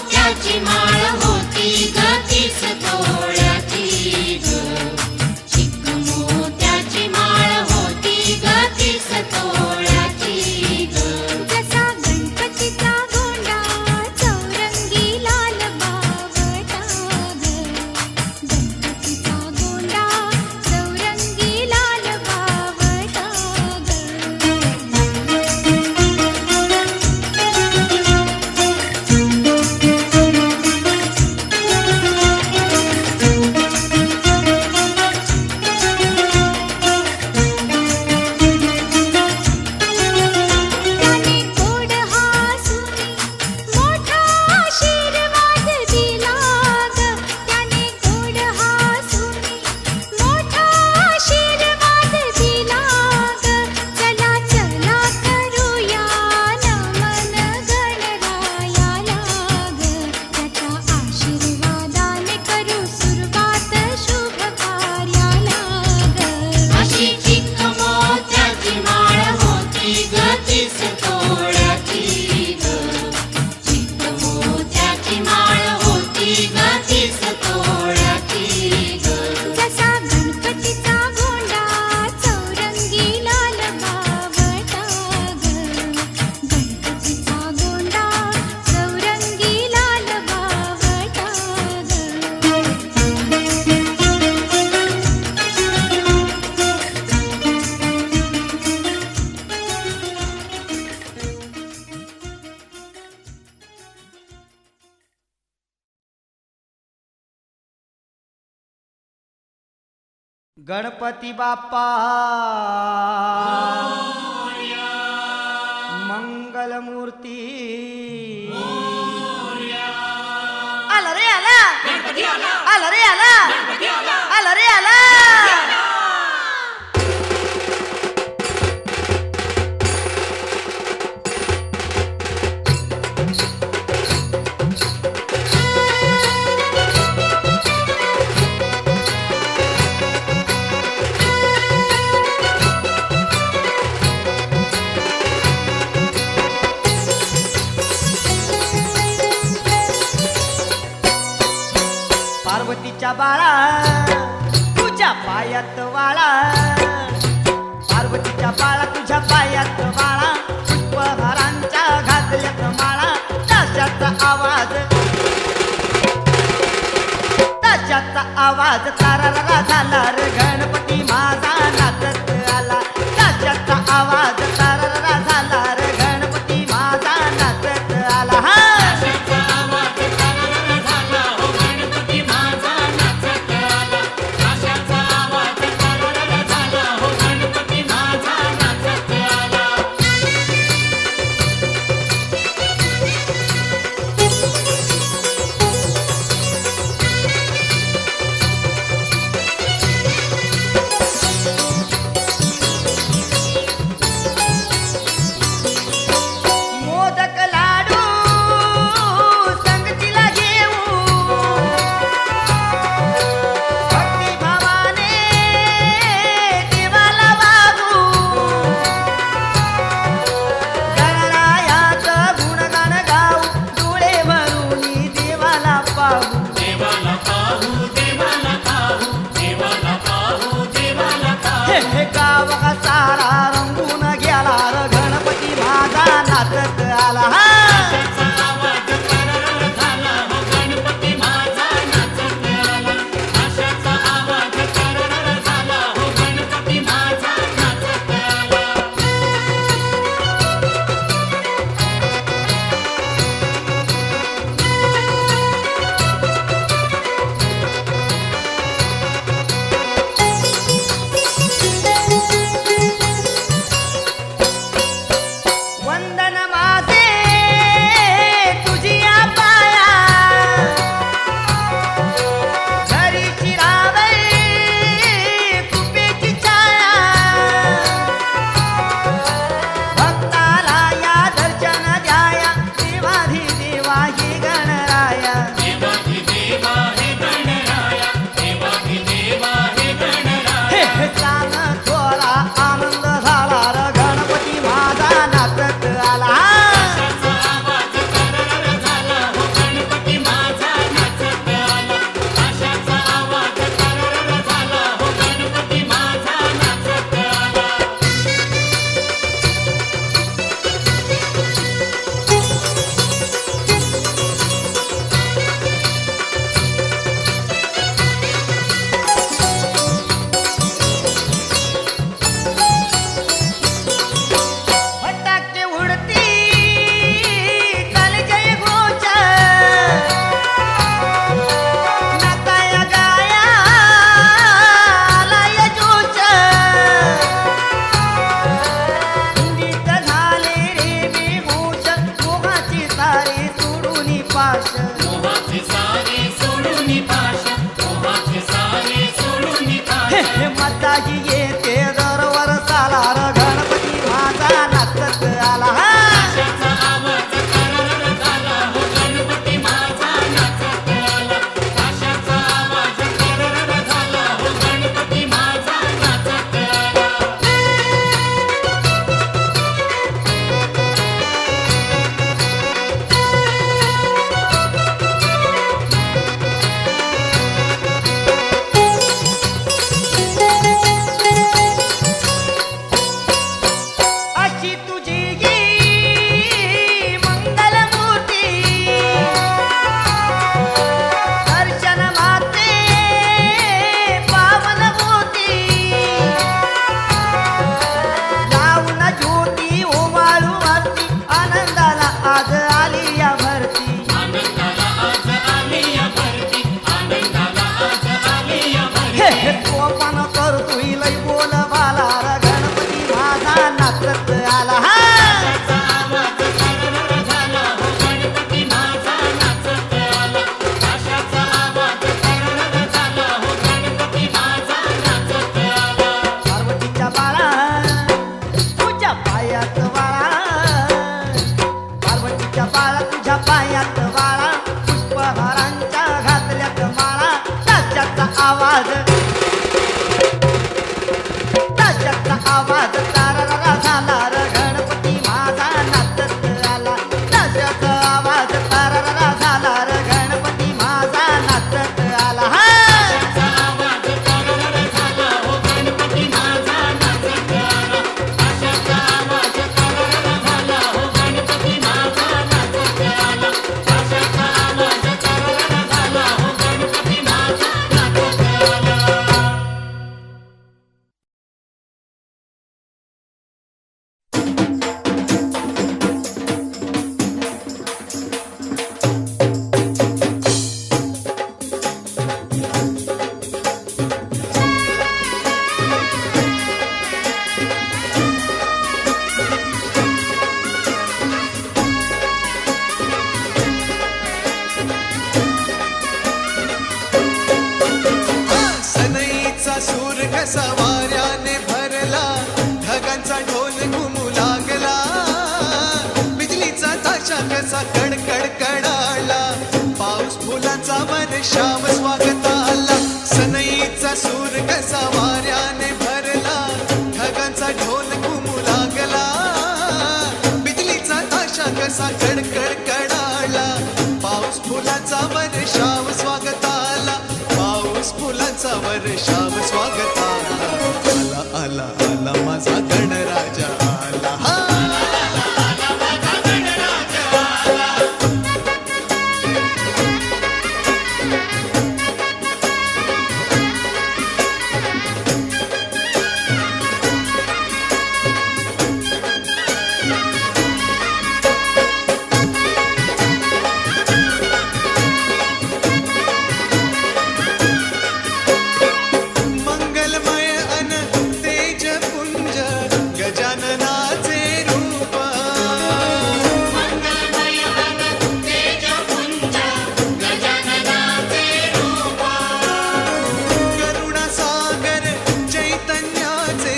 मोत्याची माळ होती ग 30 तोळ्याची ग. चिक मोत्याची माळ होती ग 30 तोळ्याची ग. जसा गणपतीचा गोंडा चौरंगी लाल बावटा ग. गणपतीचा गोंडा चौरंगी लाल बावटा ग. त्याने गोड हसून मोठा आशीर्वाद दिला ग. त्याने गोड हसून मोठा आशीर्वाद दिला ग. चला चला करूया नमन गणरायाला ग. त्याच्या आशीर्वादाने करू सुरुवात शुभ कार्याला ग. अशी चिक मोत्याची माळ होती ग 30 तोळ्याची ग. चिक मोत्याची माळ होती ग 30 तोळ्याची ग. जसा गणपतीचा गोंडा चौरंगी लाल बावटा ग. गणपतीचा गोंडा चौरंगी लाल बावटा गणपती बाप्पा मंगलमूर्ती आला रे आला आला रे आला आला रे आला. पार्वतीच्या बाळा तुझ्या पायात वाळा. पार्वतीच्या बाळा तुझ्या पायात वाळा. पुष्पहारांच्या घातल्यात माळा. ताशाचा आवाज तारारा झाला रे. गणपती माझा नाचत आला. ताशाचा आवाज तारारा झाला रे. गणपती माझा नाचत आला. हा मोहाचे सारे सोडून पाशा मोहाचे सारे सोडून पाशा मताही येते दर वर्षाला र गणपती माझा नाचत आला आशाचा आवाज करर झाला हो गणपती माझा नाचत आला आशाचा आवाज करर झाला हो गणपती माझा नाचत आला अशी तुझी ही मंगलमूर्ती दर्शन माते पावनमूर्ती लावून ज्योती उमाळू वरती आनंदाला आज आली या भरती आनंदाला आज आली या भरती आनंदाला आज आली या हे भरती हे तोपण करतोय लय बोल बाला र गणपती माझा नाचत आला आशाचा आवाज करर झाला हो गणपती माझा नाचत आला आशाचा आवाज करर झाला हो गणपती माझा नाचत आला पार्वतीच्या बाळा तुझ्या पायात वाळा पार्वतीच्या बाळा तुझ्या पायात वाळा पुष्पहारांच्या घातल्यात माळा त्याच्याचा आवाज तारारा झाला र गणपती माझा नाचत आला त्याच्याचा आवाज तारारा झाला र गणपती माझा नाचत आला आशाचा आवाज करर झाला हो गणपती माझा नाचत आला आशाचा आवाज करर झाला हो गणपती माझा नाचत आला आशाचा आवाज करर झाला हो गणपती माझा नाचत आला सनईचा सूर कसा वाऱ्याने भरला ढगांचा ढोल घुमू लागला बिजलीचा ताशा कसा कडकड कडाला पाऊस फुलांचा वर्षाव स्वागत आला सनईचा सूर कसा वाऱ्याने भरला ढगांचा ढोल घुमू लागला बिजलीचा ताशा कसा कडकड कडाला पाऊस फुलांचा वर्षाव स्वागत आला पाऊस फुलांचा वर्षाव स्वागत आला आला आला माझा गणराजा आला हा मंगलमय अन तेजपुंज गजाननाचे रूप मंगलमय अन तेजपुंज गजाननाचे रूप करुणासागर चैतन्याचे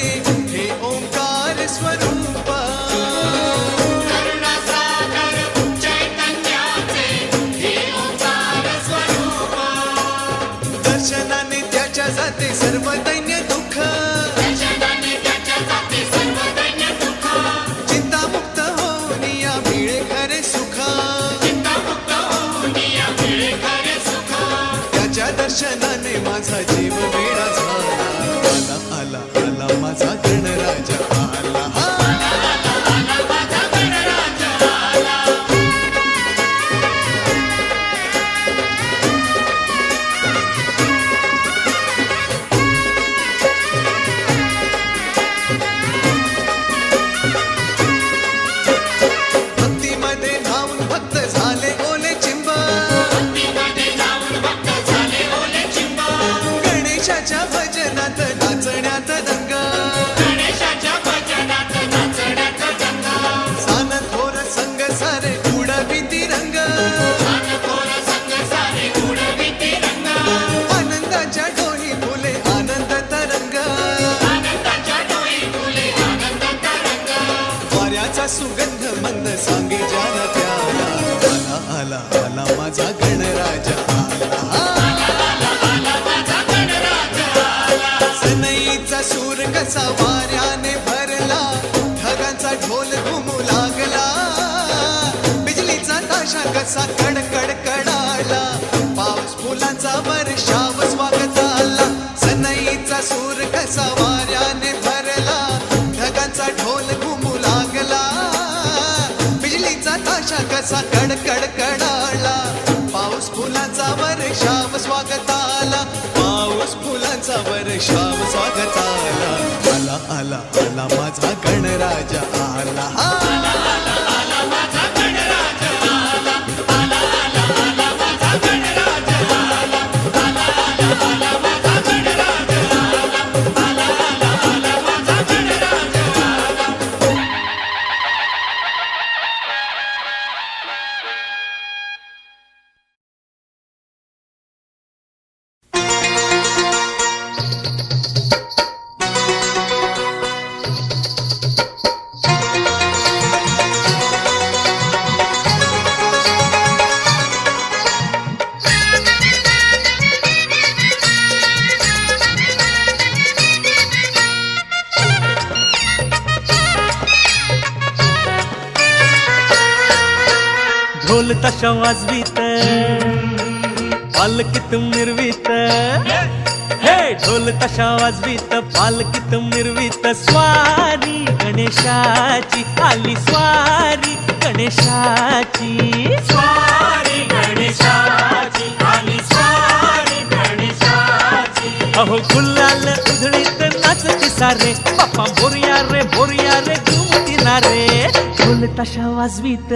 हे ओंकार स्वरूप करुणासागर चैतन्याचे हे ओंकार स्वरूप दर्शनाने त्याच्या जाते सर्व दैन्य दुःख दर्शनाने त्याच्या जाते सर्व दैन्य दुःख चिंतामुक्त होऊन या मिळे खरे सुख चिंतामुक्त होऊन या मिळे खरे सुख त्याच्या दर्शनाने माझा जीव वेडा झाला आला आला आला माझा गणराजा आला हा माझा गणराज आला गणराजा आला सनईचा सूर कसा वाऱ्याने भरला ढगांचा ढोल घुमू लागला बिजलीचा ताशा कसा कडकड कडाला पाऊस फुलांचा वर्षाव स्वागत आला सनईचा सूर कसा वाऱ्याने भरला ढगांचा ढोल घुमू लागला बिजलीचा ताशा कसा कडकड कडाला पाऊस फुलांचा वर्षाव स्वागत आला पाऊस फुलांचा वर्षाव स्वागत आला आला आला आला माझा गणराजा आला ढोल ताशा वाजवीत पालखीत मिरवीत हे ढोल ताशा वाजवीत पालखीत मिरवीत स्वारी गणेशाची आली स्वारी गणेशाची स्वारी गणेशाची आली स्वारी गणेशाची अहो गुलाल उधळीत नाचती सारे बाप्पा बोरिया रे घुमतीना रे ढोल ताशा वाजवीत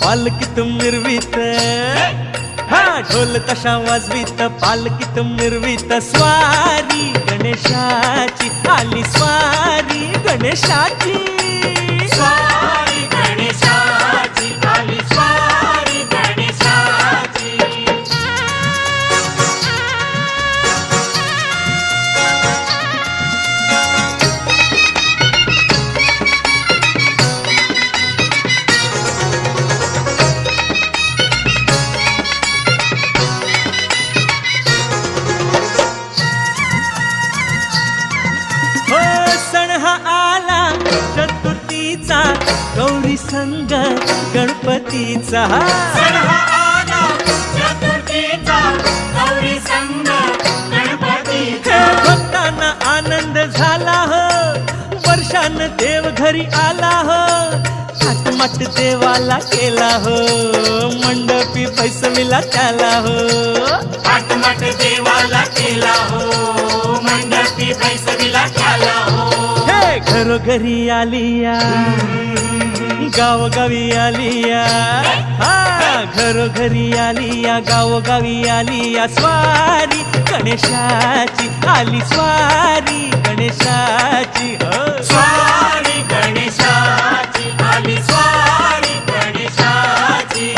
पालखीत मिरवीत हा ढोल ताशा वाजवीत पालखीत मिरवीत स्वारी गणेशाची आली स्वारी गणेशाची स्वारी गणेशाची आली स्वारी गणेशाची हो सण हा आला चतुर्थीचा गौरी संग गणपतीचा सण हा आला चतुर्थीचा गौरी संग गणपतीचा हे भक्तांना आनंद झाला हो वर्षान देव घरी आला हो थाटमाट देवाला केला हो मंडपी पैसवीला त्याला हो आटमट देवाला केला हो मंडपी पैसविला केला हो हे घरोघरी आलिया गावोगावी आलिया हा घरोघरी आलिया गावोगावी आलिया स्वारी गणेशाची आली स्वारी गणेशाची हो स्वारी गणेशाची आली स्वारी गणेशाची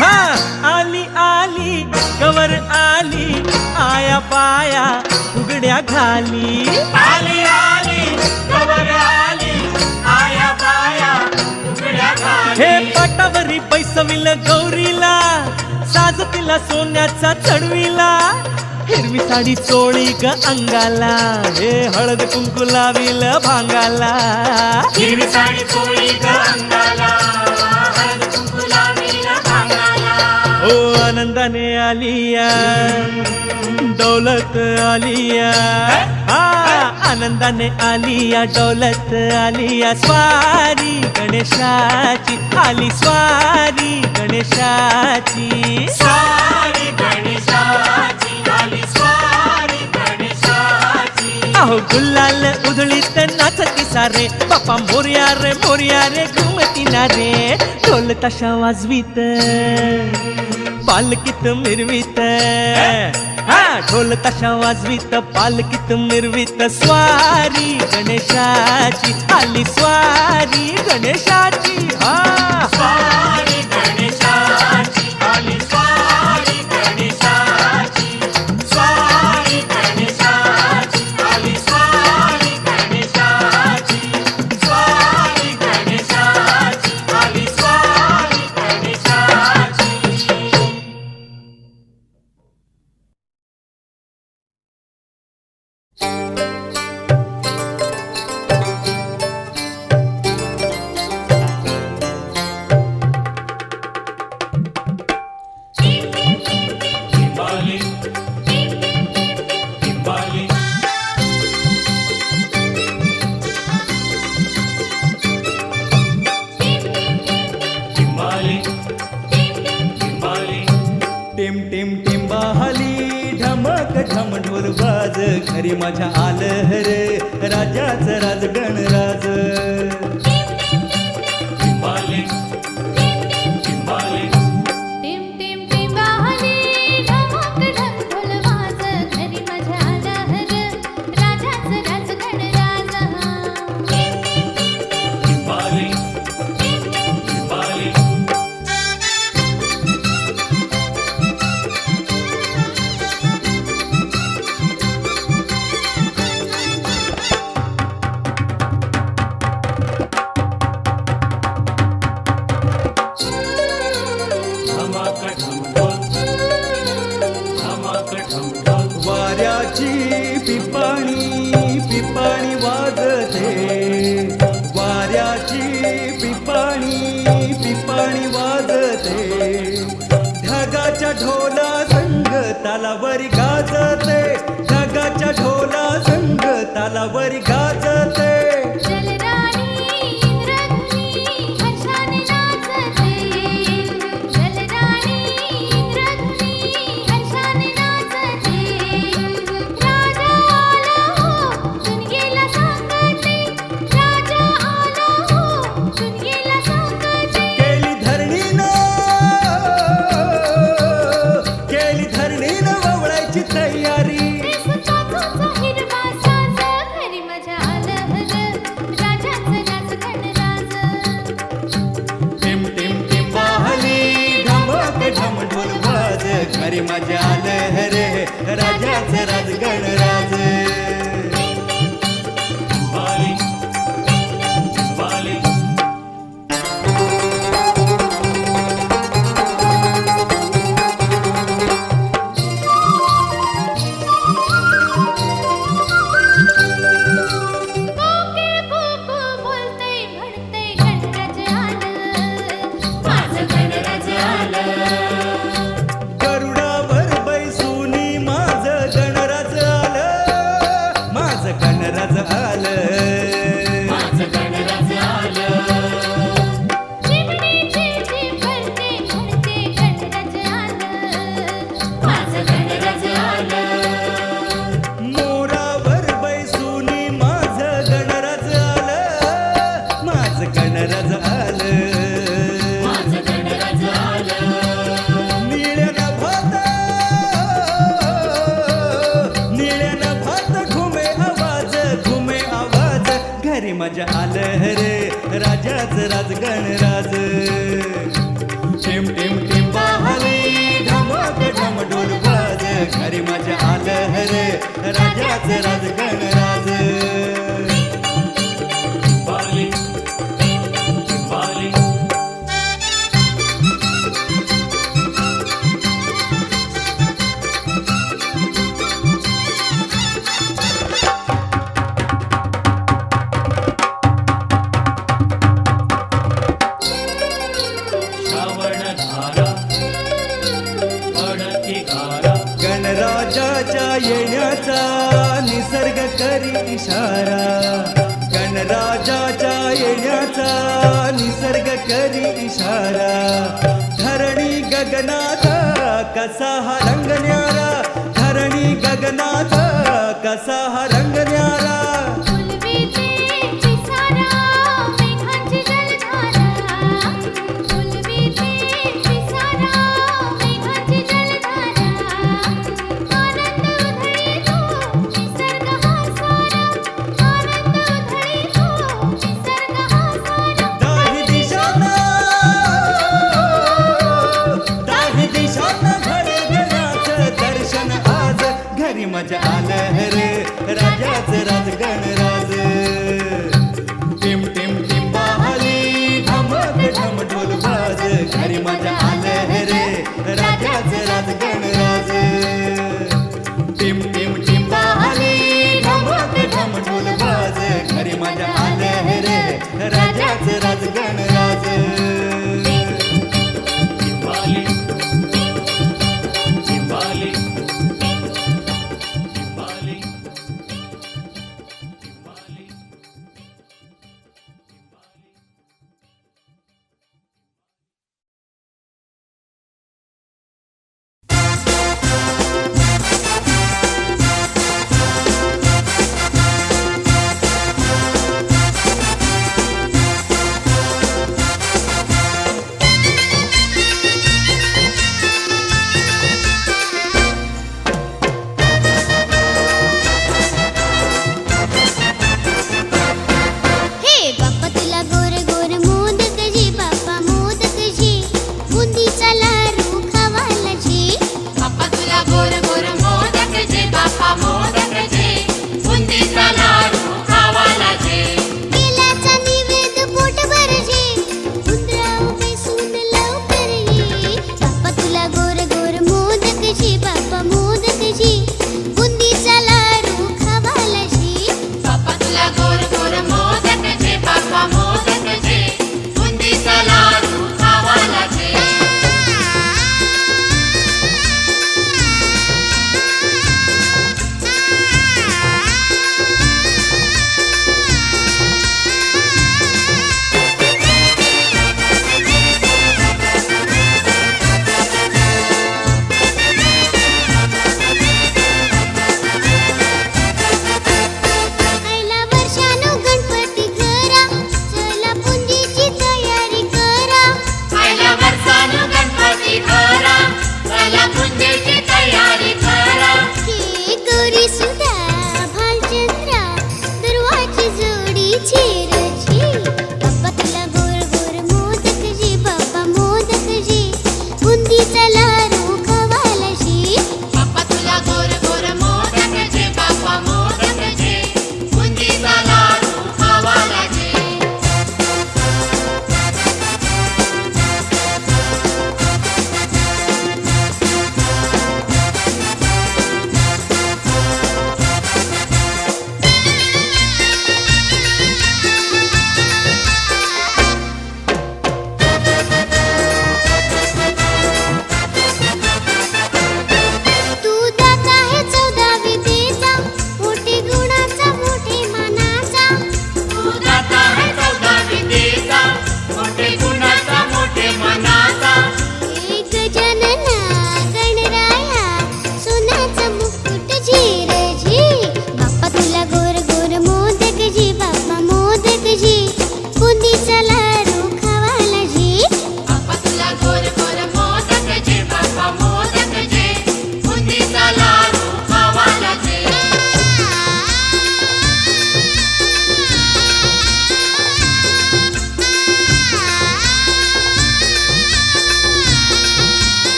हा आली आली कवर आली आया पाया उघड्या घाली आली आली कवर आली आया बाया उघड्या हे घाली पाटावरी पैसविल गौरीला साज तिला सोन्याचा चढविला हिरवी साडी चोळी ग अंगाला हे हळद कुंकू लाविल भांगाला हिरवी साडी चोळी ग अंगाला हळद कुंकू लावील भांगाला ओ आनंदाने आलिया दौलत आलिया हा आनंदाने आलिया दौलत आलिया स्वारी गणेशाची आली स्वारी गणेशाची स्वारी गणेशाची आली स्वारी गणेशाची अहो गुलाल उधळीत नाचती सारे बापा मोर्या रे घुमती ना रे ढोल ताशा वाजवीत पालकीत मिरवीत हा ढोल ताशा वाजवीत पालकीत मिरवीत स्वारी गणेशाची आली स्वारी गणेशाची हा स्वारी गणेशाची आली स्वारी गणेशाची स्वारी गणेशाची आली स्वारी गणेशाची स्वारी गणेशाची आली स्वारी गणेशाची Timbali, timbali, timbali, timbali. टिम टिम टिंबाहली ढमक ढम ढोल बाज घरी माझ्या आलं रे राजाचं राज गणराज Timbali, timbali, टिम टिम टिंबाहली ढमक ढम ढोल वाज घरी माझ्या आला हर राजाचं राज गणराज टिम टिम टिम टिम timbali, timbali. धमाकढम ढोल, धमाकढम ढोल. वाऱ्याची पिपाणी पिपाणी वाजते वाऱ्याची पिपाणी पिपाणी वाजते ढगाच्या ढोला संग तालावरी गाजते ढगाच्या ढोला संग तालावरी गाजते जलराणी इंद्रधुनी हर्षाने नाचते जलराणी इंद्रधुनी हर्षाने नाचते राजा आला हो चुनगेला सांगते राजा आला हो चुनगेला सांगते केली धरणीनं ववळायची तयारी सुताचा हिरवा साज घरी माझ्या आलं हर राजाचं राज गणराज टिम टिम टिंबाहली ढमक ढम ढोल वाज घरी माझ्या आलं रे राजाचं राज गणराज Timbali, timbali. कोकिळ कुकू बोलते म्हणते गणराज आलं माझं गणराज आलं गरुडावर बैसूनी माझं गणराज आलं माझं गणराज आलं माझं गणराज आलं. चिमणीची जीभ भरते म्हणते गणराज आलं माझं गणराज आलं मोरावर बैसूनी माझं गणराज आलं माझं गणराज आलं माझं गणराज आलं. निळ्या नभात घुमे आवाज घरी मजा आलं रे राजाचं राज गणराज टिम टिम टिंबाहली ढमक ढम ढोल वाज घरी मजा आलं रे राजाचं राज गणराज Timbali, timbali. श्रावण धारा पडती गारा. गणराजाच्या येण्याचा निसर्ग करी इशारा गणराजाच्या येण्याचा निसर्ग करी इशारा धरणी गगनात कसा हा रंग न्यारा धरणी गगनात कसा हा रंग न्यारा राजाचं राज गणराज चिंबाली चिंबाली चिंबाली चिंबाली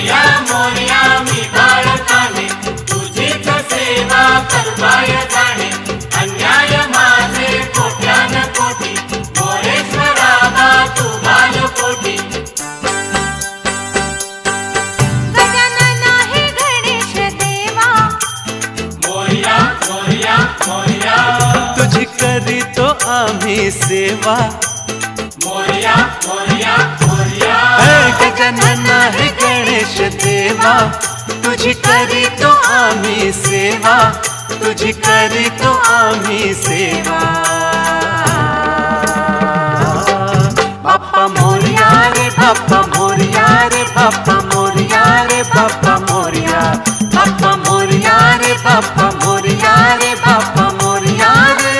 मोरया मोरया मी बाळकाने तुझीच सेवा करवाय जाणे अन्याय माझे कोट्यान कोटी मोरेश्वरा बा तू बालकोटी गजानन आहे गणेश देवा मोरया मोरया मोरया तुझी करीतो आम्ही सेवा मोरया मोरया मोरया गजानन आहे गणेश देवा तुझी करीतो आम्ही सेवा तुझी करीतो आम्ही सेवा बाप्पा मोरया रे बाप्पा मोरया रे बाप्पा मोरया रे बाप्पा मोरया बाप्पा मोरया रे बाप्पा मोरया रे बाप्पा मोरया रे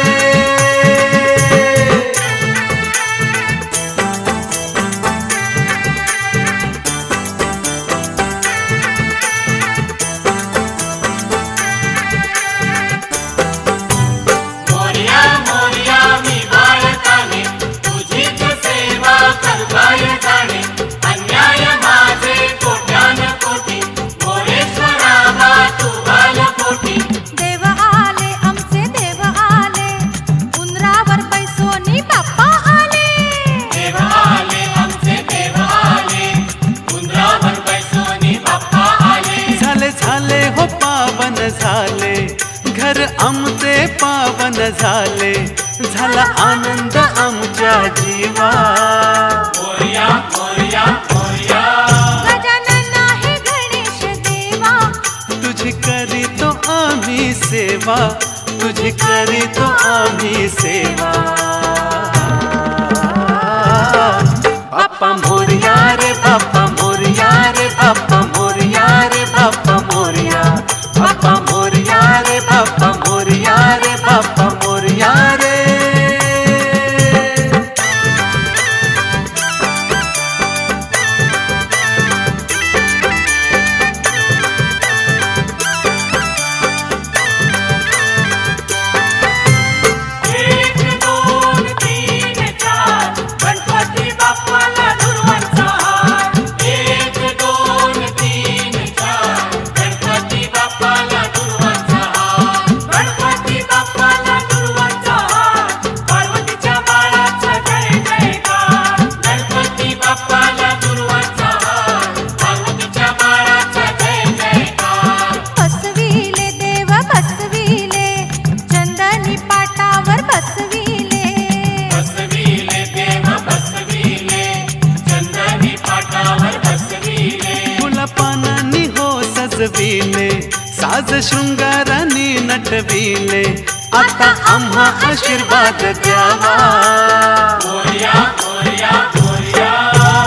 मोरया मोरया मी बाळकाने तुझीच सेवा करवाय जाणे अन्याय माझे कोट्यान कोटी मोरेश्वरा बा तू बालकोटी देव आले आमचे देव आले उंदरावर बैसोनी बाप्पा आले देव आले आमचे देव आले उंदरावर बैसोनी बाप्पा आले झाले झाले हो पावन झाले घर आमचे पावन झाले झाला आनंद आमच्या जीवा मोरया मोरया मोरया गजानन आहे गणेश देवा तुझी करीतो आम्ही सेवा तुझी करीतो आम्ही सेवा बाप्पा मोरया रे बाप्पा मोरया रे बाप्पा मोरया रे बाप्पा मोरया बाप्पा मोरया रे बाप्पा मोरया रे बाप्पा मोरया रे एक दोन तीन चार गणपती बाप्पाला दुर्वांचा हार एक दोन तीन चार गणपती बाप्पाला दुर्वांचा हार गणपती बाप्पाला दुर्वांचा हार पार्वतीच्या बाळाचा जय जयकार गणपती बाप्पाला दुर्वांचा हार पार्वतीच्या बाळाचा जय जयकार बसविले देव बसविले चंदनी पाटावर बसविले बसविले देव बसविले चंदनी पाटावर बसविले फुलपानांनी हो सजविले साज शृंगाराने नटविले आता आम्हा आशीर्वाद द्यावा मोरया मोरया मोरया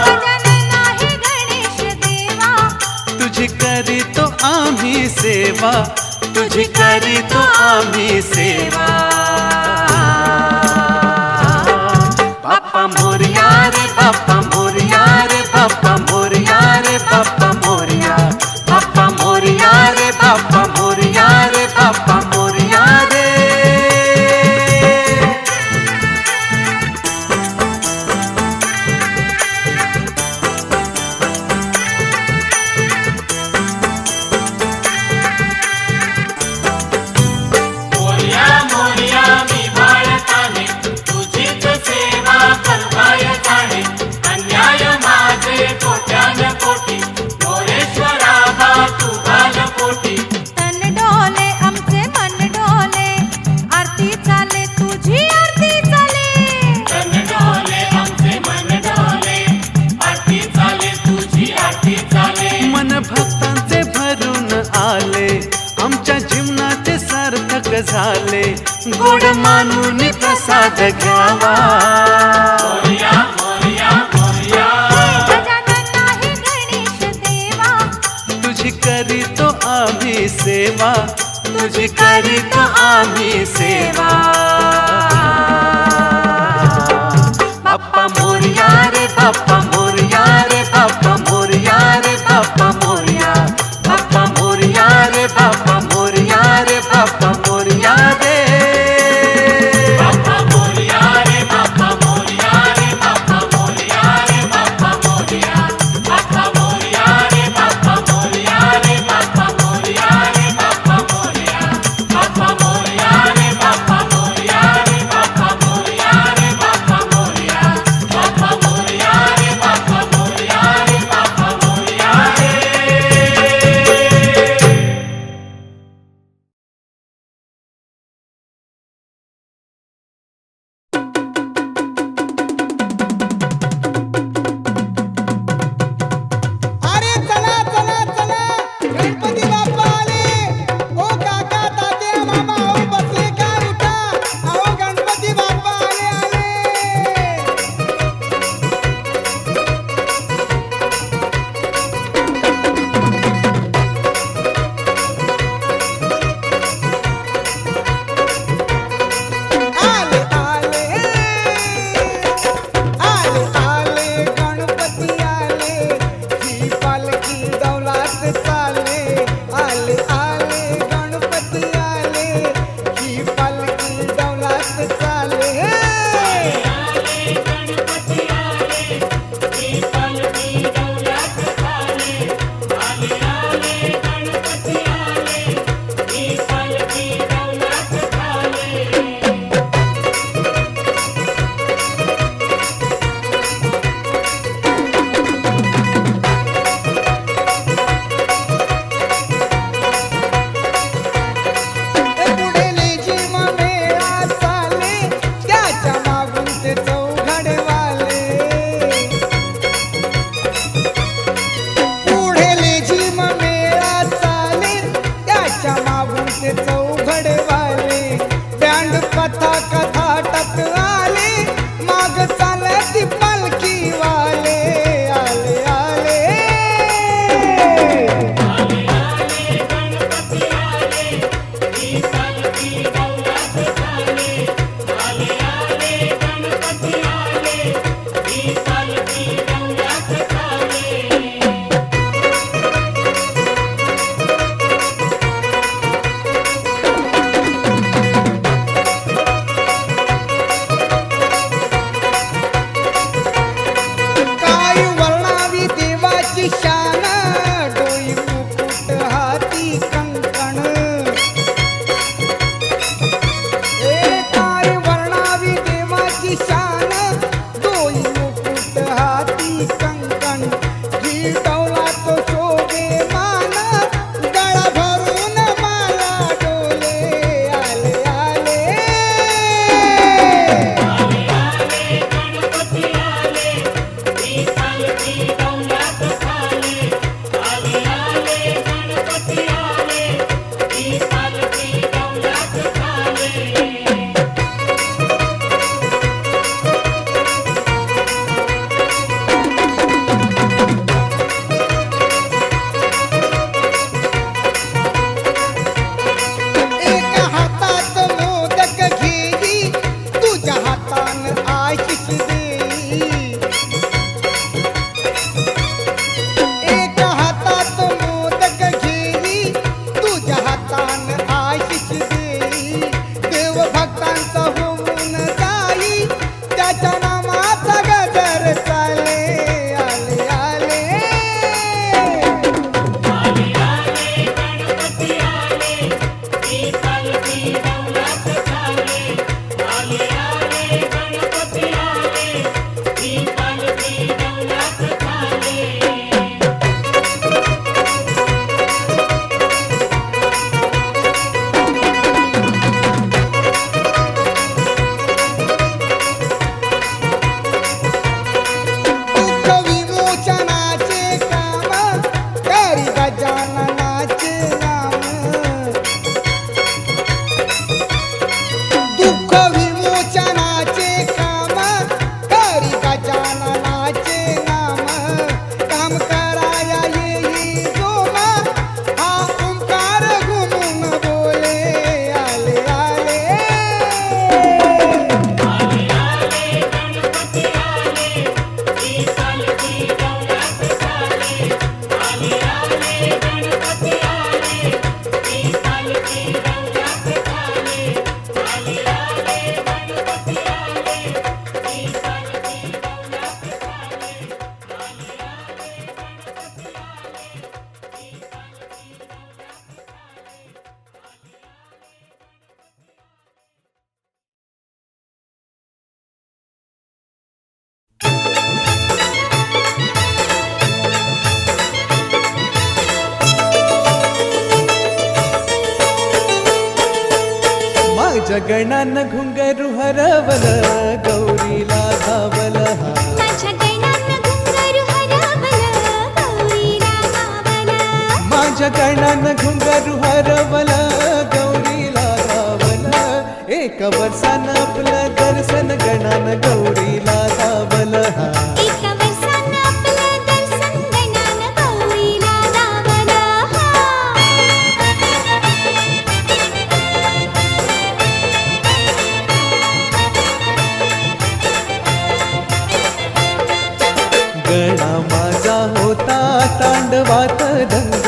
गजानन आहे गणेश देवा तुझी करीतो आम्ही सेवा तुझी करीतो आम्ही सेवा बाप्पा मोरया रे बाप्पा मोरया रे बाप्पा मोरया रे बाप्पा मोरया बाप्पा मोरया रे बाप्पा मोरया रे बाप्पा मोरया रे मोरया मोरया मी बाळकाने तुझीच सेवा करवाय जाणे अन्याय माझे कोट्यान कोटी मोरेश्वरा बा तू बालकोटी तन डोले आमचे मन डोले आरती चाले तुझी आरती चाले तन डोले आमचे मन डोले आरती चाले तुझी आरती चाले मन भक्तांचे भरून आले आमच्या जीवनाचे सार्थक झाले गोड मानून प्रसाद घ्यावा मोरया मोरया मोरया गजानन आहे गणेश देवा तुझी करीतो आम्ही सेवा तुझी करीतो आम्ही सेवा बाप्पा मोरया रे बाप्पा मोरया रे बाप्पा मोरया रे बाप्पा मोरया बाप्पा मोरया रे बाप्पा मोरया रे बाप्पा मोरया रे बाप्पा मोरया रे बाप्पा मोरया रे बाप्पा मोरया रे बाप्पा मोरया बाप्पा मोरया रे बाप्पा गजाननाचे नाम दुःख विमोचनाचे काम करी गजाननाचे नाम काम कराया येई जोमा हा ओंकार घुमून बोले आले आले माझ्या गणानं घुंगरू हरवल गौरीला धावल हा माझ्या गणानं घुंगरू हरवलं गौरीला गावलं माझ्या गणानं घुंगरू हरवल गौरीला धावल एक वर्षानं आपलं दर्शन गणानं गौरीला धावल हा एका वर्षानं आपलं दर्शन गणानं गौरीला गावलं गणा माझा होता तांडवात दंग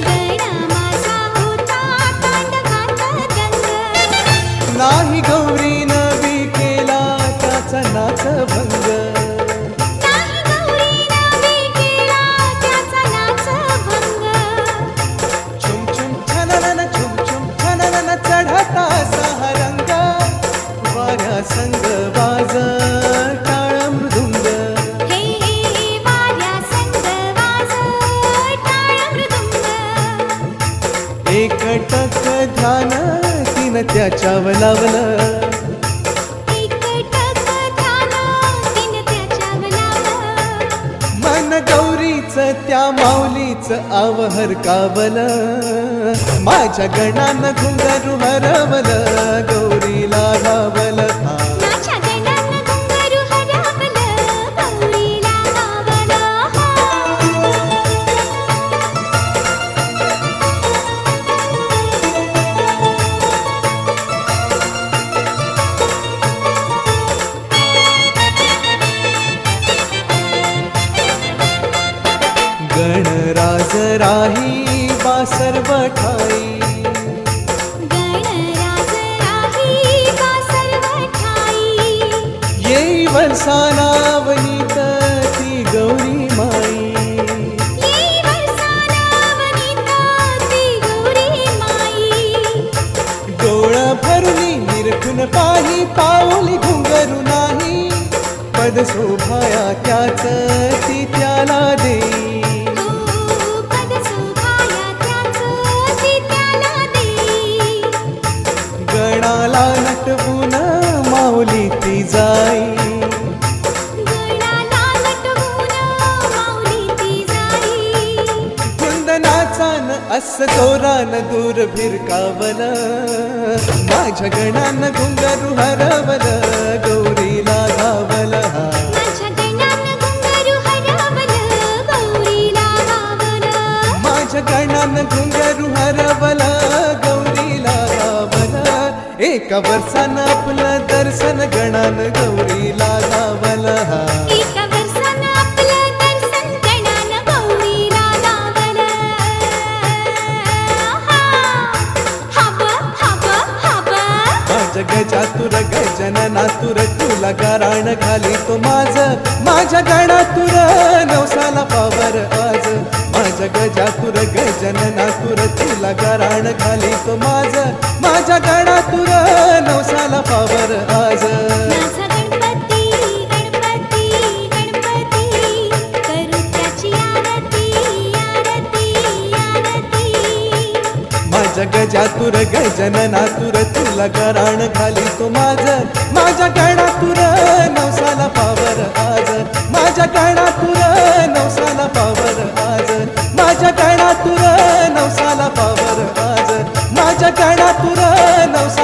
गणा माझा होता तांडवात दंग नाही गौरीनं बी केला त्याचा नाच भंग नाही गौरीनं बी केला त्याचा नाच भंग छुम छुम छननन छुम छुम छननन चढता सहा रंग वाऱ्या संग वाज टाळ मृदुंग हे वाऱ्या संग वाज टाळ मृदुंग एकटक ध्यान तिन त्याच्यावर लावलं एकटक ध्यान तिनं त्याच्यावर लावलं मन गौरीच त्या माऊलीच आवहर कावल माझ्या गणानं घुंगरू हरवल गौरीला गावल हा माझ्या गणानं घुंगरू हरवलं गौरीला गावलं गणराज राही बासर बठाई गणराज राही बासर ठाई येई वर्षाला वनित ती गौरी माई येई वर्षाला वनिता ती गौरी माई डोळ भरुनी निरखून पाही पाऊली घुंगरू नाही पद शोभाया त्याच ती त्याला देई हो पद शोभाया त्याचं ती त्याला देई गणाला नटवून माऊली ती जाई गणाला नटवून माऊली ती जाई कुंदनाचान अस तोरान दूर भिरकावल माझ्या गणानं घुंगरू हरवल गौरीला गावल हा माझ्या गणानं घुंगरू हरवलं गौरीला गावलं माझ्या गणानं घुंगरू हरवल गौरीला गावल एका वर्षानं आपलं दर्शन गणानं गौरीला गावल हा एका वर्षानं आपलं दर्शन गणानं गौरीला गावलं हब हब हब माझ्या गजातुर गजननातुर तुला गाराण घाली तो माझ्या गणातुर नवसाला पावर आज माझ्या गजातुर गजननातुर तुला गाराण घाली तो माझ्या गणातुर नवसाला पावर आज माझा गणपती गणपती गणपती करू त्याची आरती आरती आरती माझ्या गजातुर गजननातुर तुला गाराण घाली तो माझ्या गणातुर नवसाला पावर आज माझ्या गणातुर नवसाला पावर आज गणातूर नवसा